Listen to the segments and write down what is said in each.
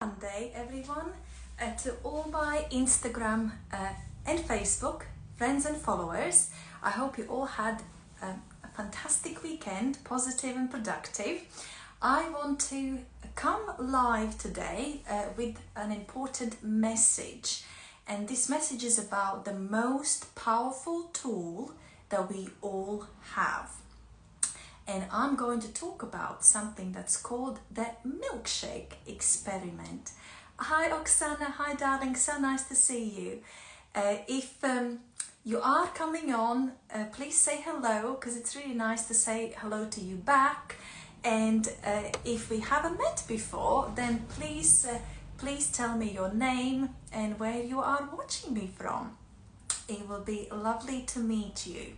Monday, everyone, to all my Instagram and Facebook friends and followers. I hope you all had a fantastic weekend, positive and productive. I want to come live today with an important message, and this message is about the most powerful tool that we all have. And I'm going to talk about something that's called the Milkshake Experiment. Hi Oksana, hi darling, so nice to see you. If you are coming on, please say hello, because it's really nice to say hello to you back. And if we haven't met before, then please tell me your name and where you are watching me from. It will be lovely to meet you.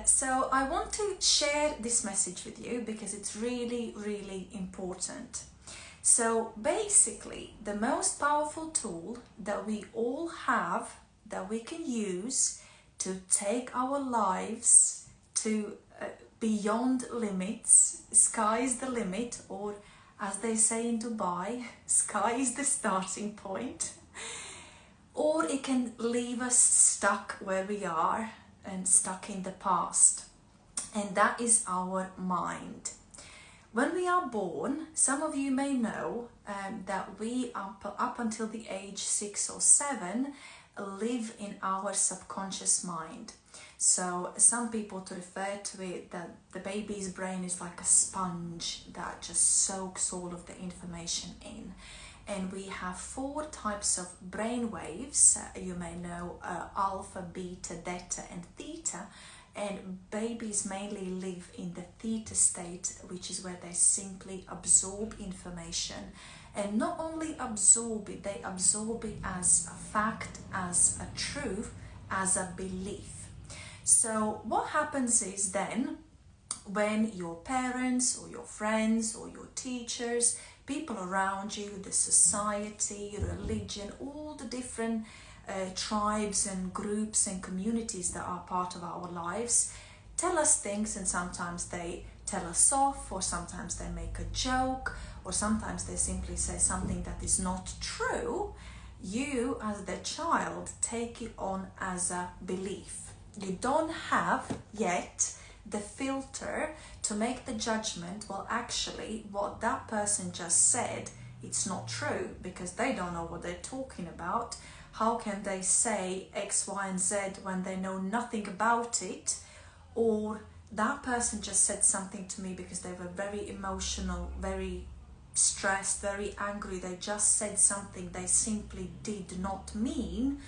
So I want to share this message with you because it's really, really important. So basically, the most powerful tool that we all have that we can use to take our lives to beyond limits, sky is the limit, or as they say in Dubai, sky is the starting point, or it can leave us stuck where we are and stuck in the past, and that is our mind. When we are born, some of you may know that we up until the age 6 or 7 live in our subconscious mind. So some people to refer to it that the baby's brain is like a sponge that just soaks all of the information in. And we have 4 types of brain waves. You may know alpha, beta, delta and theta. And babies mainly live in the theta state, which is where they simply absorb information. And not only absorb it, they absorb it as a fact, as a truth, as a belief. So what happens is then, when your parents or your friends or your teachers, people around you, the society, religion, all the different tribes and groups and communities that are part of our lives tell us things, and sometimes they tell us off, or sometimes they make a joke, or sometimes they simply say something that is not true. You as the child take it on as a belief. You don't have yet the filter to make the judgment, well actually what that person just said, it's not true, because they don't know what they're talking about. How can they say X, Y and Z when they know nothing about it? Or that person just said something to me because they were very emotional, very stressed, very angry. They just said something they simply did not mean.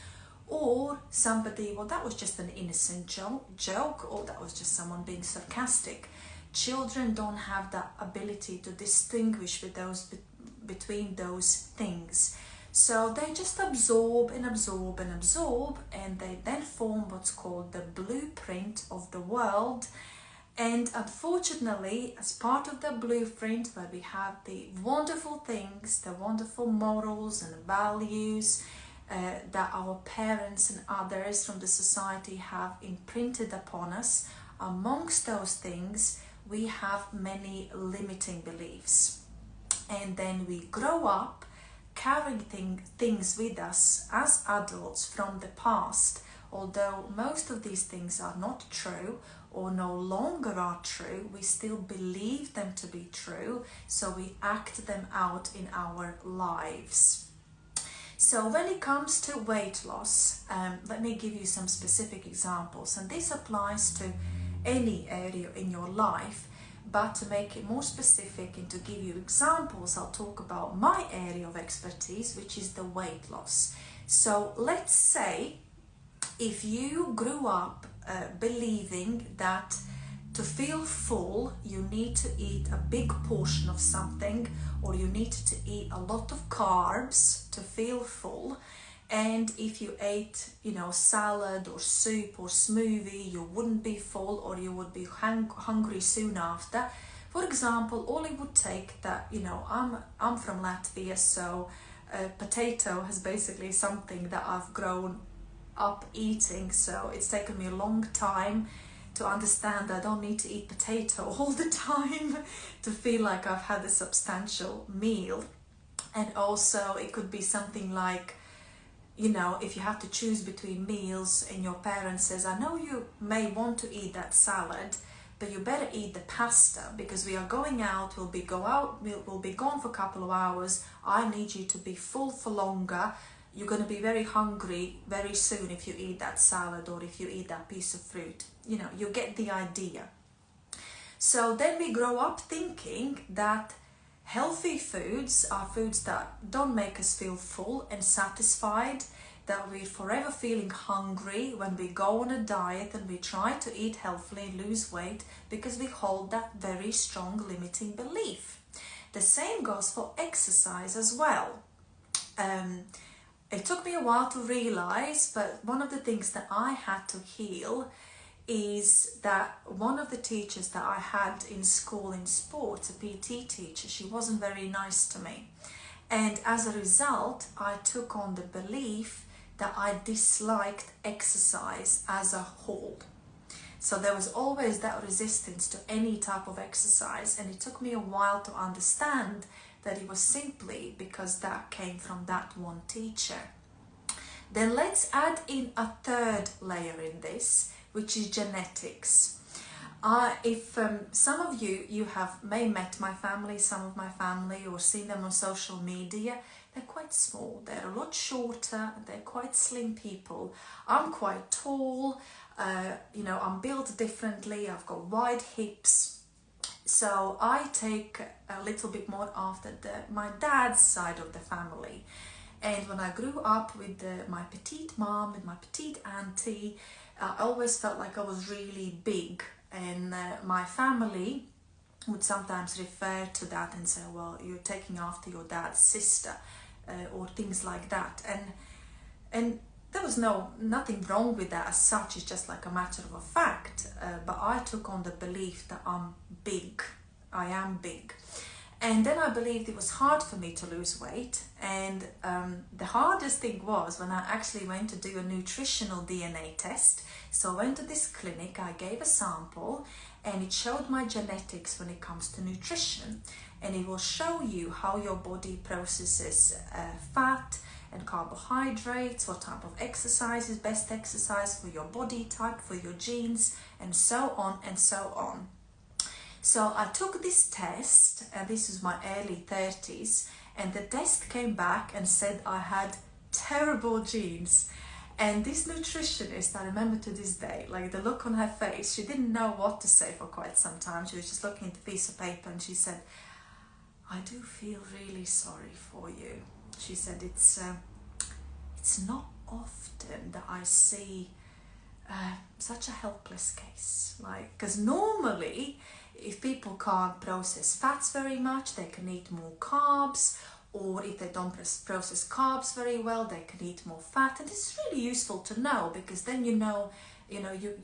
Or somebody, well, that was just an innocent joke, or that was just someone being sarcastic. Children don't have that ability to distinguish between those things. So they just absorb and absorb and absorb, and they then form what's called the blueprint of the world. And unfortunately, as part of the blueprint, where we have the wonderful things, the wonderful morals and values, that our parents and others from the society have imprinted upon us, amongst those things we have many limiting beliefs. And then we grow up carrying things with us as adults from the past, although most of these things are not true or no longer are true. We still believe them to be true, so we act them out in our lives. So when it comes to weight loss, let me give you some specific examples, and this applies to any area in your life, but to make it more specific and to give you examples, I'll talk about my area of expertise, which is the weight loss. So let's say if you grew up believing that to feel full, you need to eat a big portion of something, or you need to eat a lot of carbs to feel full. And if you ate, salad or soup or smoothie, you wouldn't be full, or you would be hungry soon after. For example, all it would take that, I'm from Latvia, so potato has basically something that I've grown up eating. So it's taken me a long time to understand that I don't need to eat potato all the time to feel like I've had a substantial meal. And also it could be something like, you know, if you have to choose between meals and your parent says, I know you may want to eat that salad, but you better eat the pasta because we are going out, we'll be gone for a couple of hours. I need you to be full for longer. You're going to be very hungry very soon if you eat that salad or if you eat that piece of fruit. You know, you get the idea. So then we grow up thinking that healthy foods are foods that don't make us feel full and satisfied, that we're forever feeling hungry when we go on a diet and we try to eat healthily and lose weight because we hold that very strong limiting belief. The same goes for exercise as well. It took me a while to realize, but one of the things that I had to heal is that one of the teachers that I had in school in sports, a PT teacher, she wasn't very nice to me. And as a result, I took on the belief that I disliked exercise as a whole. So there was always that resistance to any type of exercise, and it took me a while to understand that it was simply because that came from that one teacher. Then let's add in a third layer in this, which is genetics. If some of you may met my family, some of my family, or seen them on social media, they're quite small, they're a lot shorter, they're quite slim people. I'm quite tall, you know, I'm built differently, I've got wide hips. So I take a little bit more after my dad's side of the family. And when I grew up with my petite mom and my petite auntie, I always felt like I was really big, and my family would sometimes refer to that and say, well, you're taking after your dad's sister, or things like that. And there was nothing wrong with that as such, it's just like a matter of a fact. But I took on the belief that I'm big, I am big. And then I believed it was hard for me to lose weight. And the hardest thing was when I actually went to do a nutritional DNA test. So I went to this clinic, I gave a sample, and it showed my genetics when it comes to nutrition. And it will show you how your body processes fat and carbohydrates, what type of exercise is best exercise for your body type, for your genes, and so on and so on. So I took this test, and this is my early 30s, and the test came back and said I had terrible genes. And this nutritionist, I remember to this day, like the look on her face, she didn't know what to say for quite some time. She was just looking at the piece of paper and she said, I do feel really sorry for you. She said, it's not often that I see such a helpless case. Like, because normally, if people can't process fats very much, they can eat more carbs, or if they don't process carbs very well, they can eat more fat. And this is really useful to know, because then you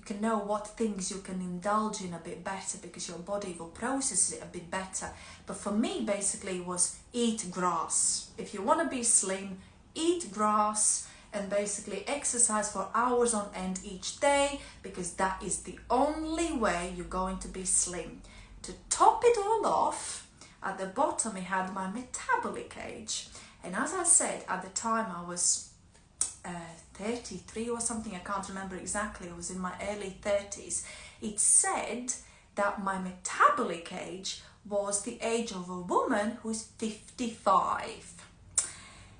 can know what things you can indulge in a bit better, because your body will process it a bit better. But for me, basically, it was eat grass. If you want to be slim, eat grass, and basically exercise for hours on end each day, because that is the only way you're going to be slim. To top it all off, at the bottom it had my metabolic age, and as I said, at the time I was 33 or something, I can't remember exactly, it was in my early 30s. It said that my metabolic age was the age of a woman who's 55.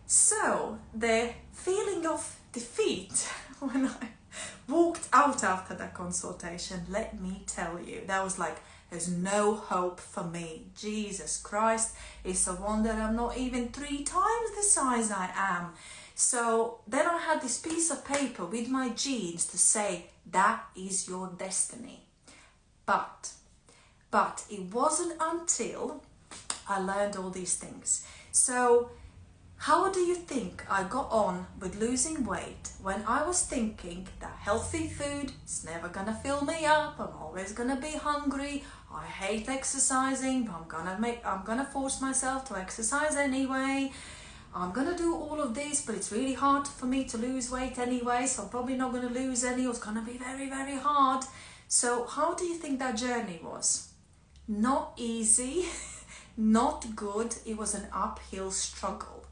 So the feeling of defeat when I walked out after that consultation, let me tell you, that was like, there's no hope for me. Jesus Christ, it's a wonder I'm not even 3 times the size I am. So then I had this piece of paper with my genes to say, that is your destiny. But it wasn't until I learned all these things. So how do you think I got on with losing weight when I was thinking that healthy food is never gonna fill me up, I'm always gonna be hungry, I hate exercising, but I'm gonna force myself to exercise anyway, I'm gonna do all of this, but it's really hard for me to lose weight anyway, so I'm probably not gonna lose any, it's gonna be very, very hard. So how do you think that journey was? Not easy. not good. It was an uphill struggle.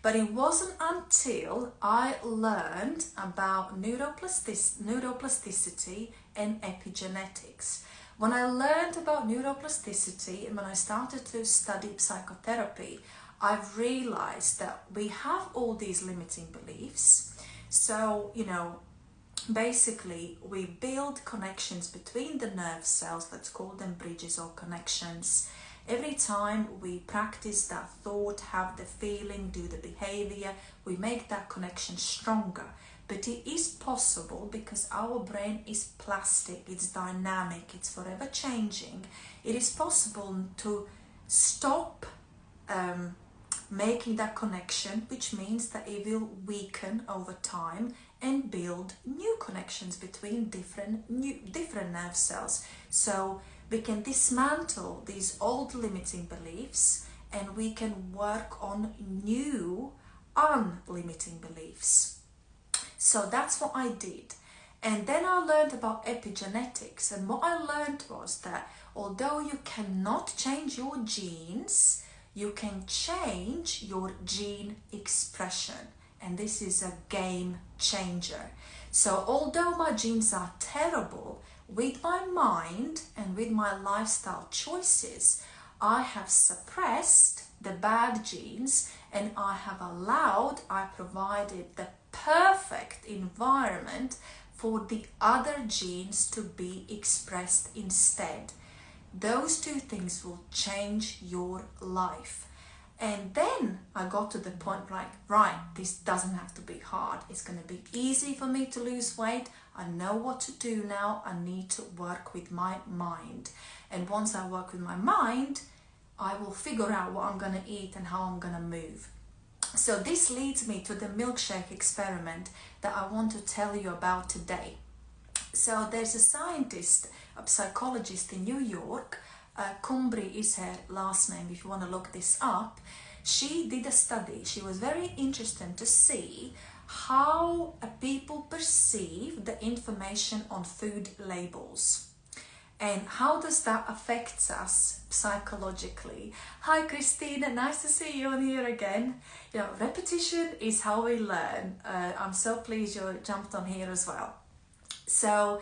But it wasn't until I learned about neuroplasticity and epigenetics. When I learned about neuroplasticity and when I started to study psychotherapy, I've realized that we have all these limiting beliefs. So, basically we build connections between the nerve cells, let's call them bridges or connections. Every time we practice that thought, have the feeling, do the behavior, we make that connection stronger. But it is possible, because our brain is plastic, it's dynamic, it's forever changing. It is possible to stop making that connection, which means that it will weaken over time and build new connections between different nerve cells. So we can dismantle these old limiting beliefs and we can work on new unlimiting beliefs. So that's what I did. And then I learned about epigenetics, and what I learned was that although you cannot change your genes, you can change your gene expression, and this is a game changer. So although my genes are terrible, with my mind and with my lifestyle choices, I have suppressed the bad genes and I provided the perfect environment for the other genes to be expressed instead. Those two things will change your life. And then I got to the point like, right, this doesn't have to be hard. It's going to be easy for me to lose weight. I know what to do now. I need to work with my mind. And once I work with my mind, I will figure out what I'm going to eat and how I'm going to move. So this leads me to the milkshake experiment that I want to tell you about today. So there's a scientist, a psychologist in New York, Cumbri is her last name if you want to look this up. She did a study. She was very interested to see how people perceive the information on food labels. And how does that affect us psychologically? Hi Christina, nice to see you on here again. Repetition is how we learn. I'm so pleased you jumped on here as well. So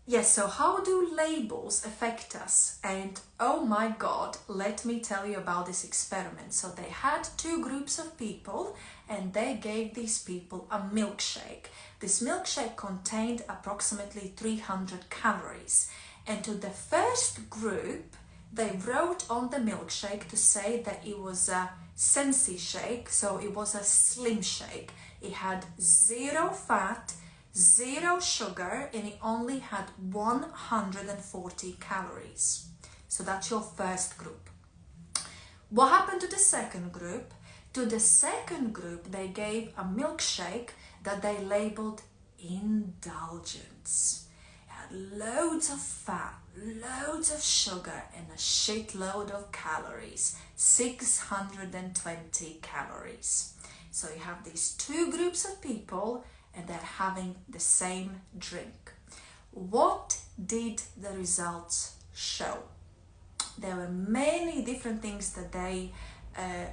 yes, so how do labels affect us? And oh my God, let me tell you about this experiment. So they had two groups of people and they gave these people a milkshake. This milkshake contained approximately 300 calories. And to the first group, they wrote on the milkshake to say that it was a Sensi shake, so it was a slim shake. It had 0 fat, 0 sugar, and it only had 140 calories. So that's your first group. What happened to the second group? To the second group, they gave a milkshake that they labeled indulgence. It had loads of fat, loads of sugar, and a shitload of calories, 620 calories. So you have these two groups of people and they're having the same drink. What did the results show? There were many different things that they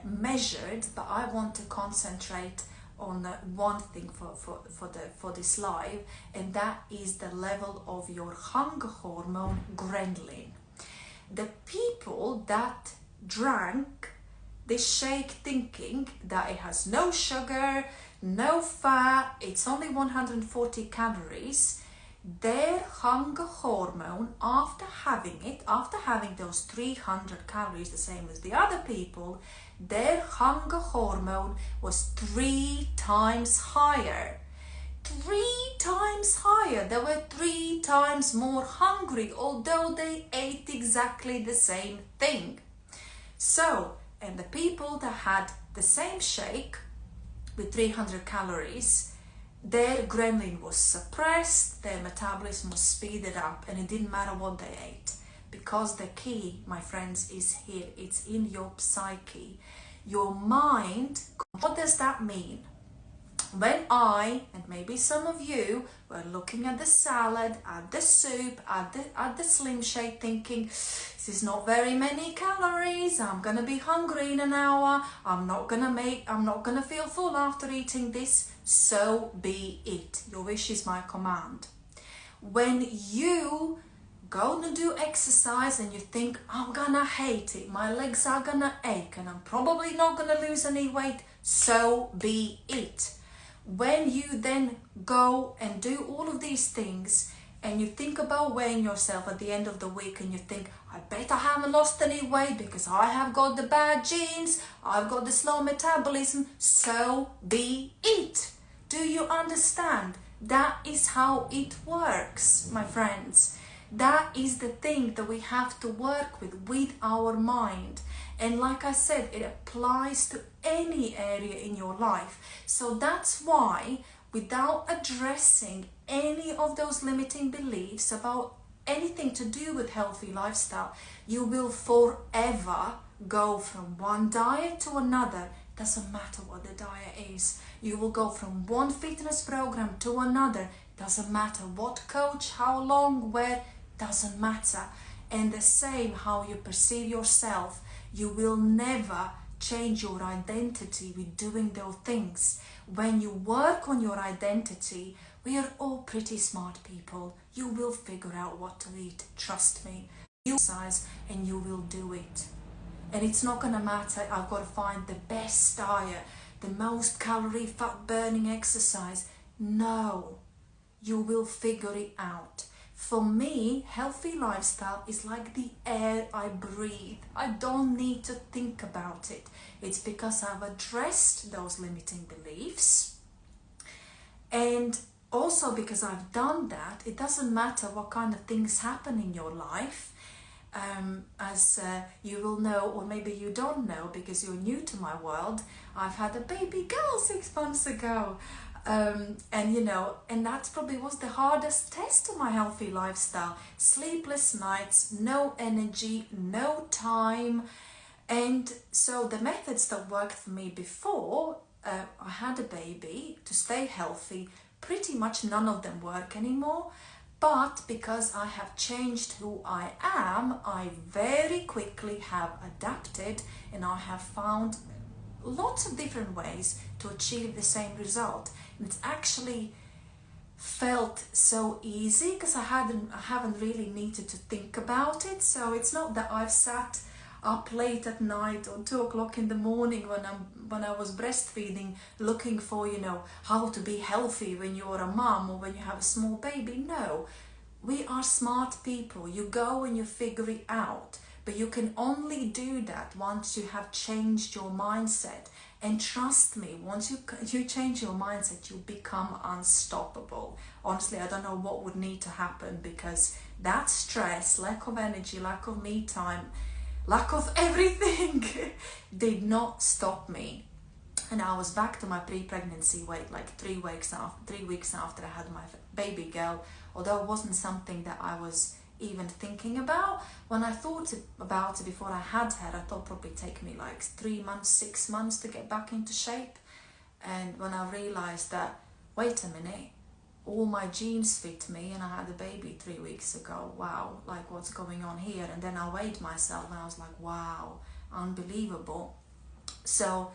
measured, but I want to concentrate on one thing for this live, and that is the level of your hunger hormone ghrelin. The people that drank this shake thinking that it has no sugar, no fat, it's only 140 calories, their hunger hormone after having those 300 calories, the same as the other people, their hunger hormone was 3 times higher. 3 times higher. They were 3 times more hungry, although they ate exactly the same thing. So, and the people that had the same shake with 300 calories, their ghrelin was suppressed, their metabolism was speeded up, and it didn't matter what they ate. Because the key, my friends, is here. It's in your psyche. Your mind, what does that mean? When I, and maybe some of you, were looking at the salad, at the soup, at the Slim Shake, thinking, this is not very many calories, I'm gonna be hungry in an hour, I'm not gonna feel full after eating this, so be it. Your wish is my command. When you go to do exercise and you think, I'm gonna hate it, my legs are gonna ache and I'm probably not gonna lose any weight, so be it. When you then go and do all of these things and you think about weighing yourself at the end of the week and you think, I bet I haven't lost any weight because I have got the bad genes, I've got the slow metabolism, so be it. Do you understand? That is how it works, my friends. That is the thing that we have to work with our mind. And like I said, it applies to any area in your life. So that's why, without addressing any of those limiting beliefs about anything to do with healthy lifestyle, you will forever go from one diet to another. Doesn't matter what the diet is. You will go from one fitness program to another. Doesn't matter what coach, how long, where, doesn't matter. And the same how you perceive yourself. You will never change your identity with doing those things. When you work on your identity, we are all pretty smart people. You will figure out what to eat, trust me. You exercise and you will do it. And it's not gonna matter, I've got to find the best diet, the most calorie fat burning exercise. No, you will figure it out. For me, healthy lifestyle is like the air I breathe. I don't need to think about it. It's because I've addressed those limiting beliefs. And also because I've done that, it doesn't matter what kind of things happen in your life. As you will know, or maybe you don't know because you're new to my world, I've had a baby girl 6 months ago. And you know, and that probably was the hardest test of my healthy lifestyle. Sleepless nights, no energy, no time. And so the methods that worked for me before I had a baby to stay healthy, pretty much none of them work anymore. But because I have changed who I am, I very quickly have adapted and I have found lots of different ways to achieve the same result. And it's actually felt so easy because I haven't really needed to think about it. So it's not that I've sat up late at night or 2 o'clock in the morning when I was breastfeeding looking for, you know, how to be healthy when you're a mom or when you have a small baby. No, we are smart people. You go and you figure it out. But you can only do that once you have changed your mindset. And trust me, once you change your mindset, you become unstoppable. Honestly, I don't know what would need to happen because that stress, lack of energy, lack of me time, lack of everything did not stop me. And I was back to my pre-pregnancy weight like 3 weeks after I had my baby girl, although it wasn't something that I was even thinking about. When I thought about it before I had her, I thought probably take me like 3 months, 6 months to get back into shape. And when I realized that, wait a minute, all my genes fit me and I had a baby 3 weeks ago, wow, like what's going on here? And then I weighed myself and I was like, wow, unbelievable. So,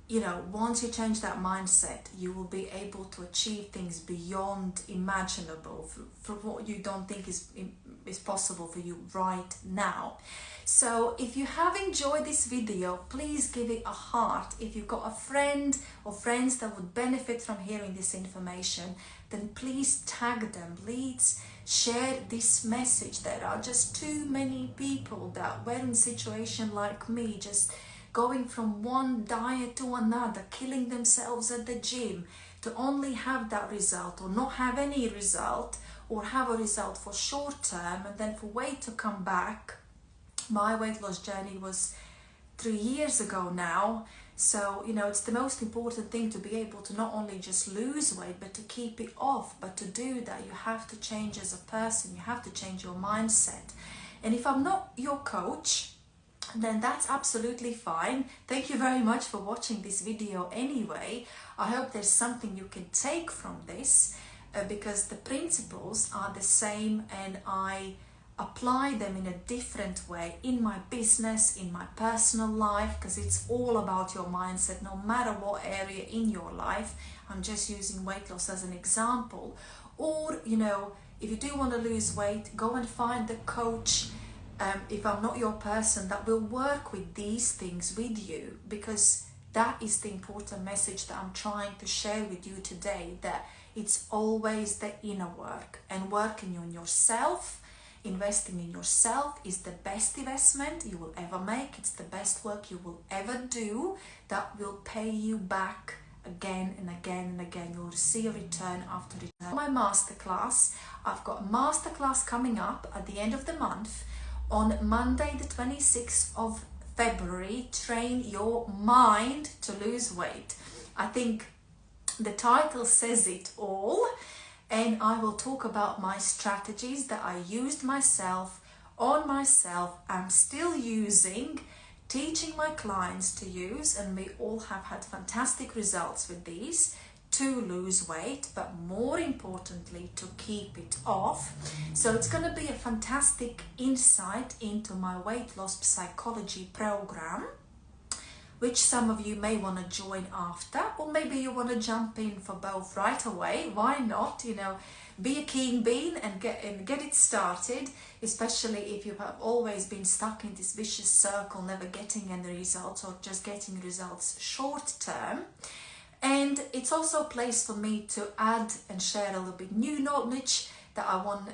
you know, once you change that mindset, you will be able to achieve things beyond imaginable for what you don't think is possible for you right now. So if you have enjoyed this video, please give it a heart. If you've got a friend or friends that would benefit from hearing this information, then please tag them. Please share this message. There are just too many people that were in a situation like me, just going from one diet to another, killing themselves at the gym to only have that result or not have any result, or have a result for short term and then for weight to come back. My weight loss journey was 3 years ago now. So, you know, it's the most important thing to be able to not only just lose weight, but to keep it off. But to do that, you have to change as a person. You have to change your mindset. And if I'm not your coach, then that's absolutely fine. Thank you very much for watching this video anyway. I hope there's something you can take from this, because the principles are the same and I apply them in a different way in my business, in my personal life, because it's all about your mindset no matter what area in your life. I'm just using weight loss as an example. Or, you know, if you do want to lose weight, go and find a coach, if I'm not your person, that will work with these things with you, because that is the important message that I'm trying to share with you today, that it's always the inner work, and working on yourself, investing in yourself is the best investment you will ever make. It's the best work you will ever do that will pay you back again and again and again. You'll see a return after return. My masterclass, I've got a masterclass coming up at the end of the month on Monday the 26th of February. Train your mind to lose weight. I think the title says it all, and I will talk about my strategies that I used myself, on myself, I'm still using, teaching my clients to use, and we all have had fantastic results with these, to lose weight, but more importantly to keep it off. So it's going to be a fantastic insight into my weight loss psychology program, which some of you may want to join after, or maybe you want to jump in for both right away. Why not? You know, be a keen bean and get it started, especially if you have always been stuck in this vicious circle, never getting any results, or just getting results short term. And it's also a place for me to add and share a little bit new knowledge that I want.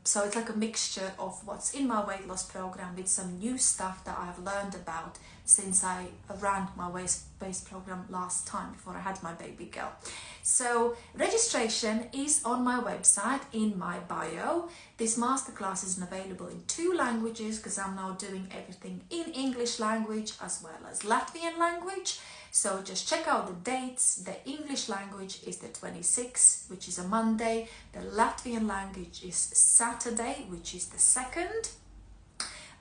So it's like a mixture of what's in my weight loss program with some new stuff that I've learned about since I ran my weight-based program last time, before I had my baby girl. So registration is on my website in my bio. This masterclass is available in 2 languages, because I'm now doing everything in English language as well as Latvian language. So just check out the dates. The English language is the 26th, which is a Monday. The Latvian language is Saturday, which is the 2nd.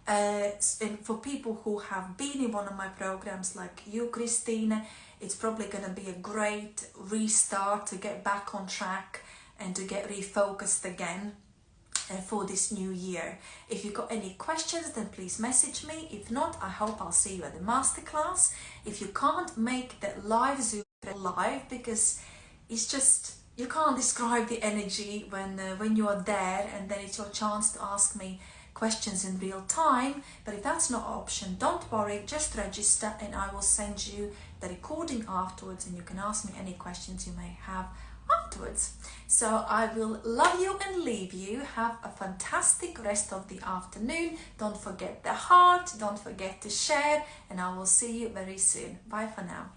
And for people who have been in one of my programs like you, Christine, it's probably going to be a great restart to get back on track and to get refocused again for this new year. If you've got any questions, then please message me. If not, I hope I'll see you at the masterclass. If you can't make the live Zoom live, because it's just, you can't describe the energy when you are there, and then it's your chance to ask me questions in real time. But if that's not an option, don't worry, just register and I will send you the recording afterwards, and you can ask me any questions you may have afterwards. So I will love you and leave you. Have a fantastic rest of the afternoon. Don't forget the heart, don't forget to share, and I will see you very soon. Bye for now.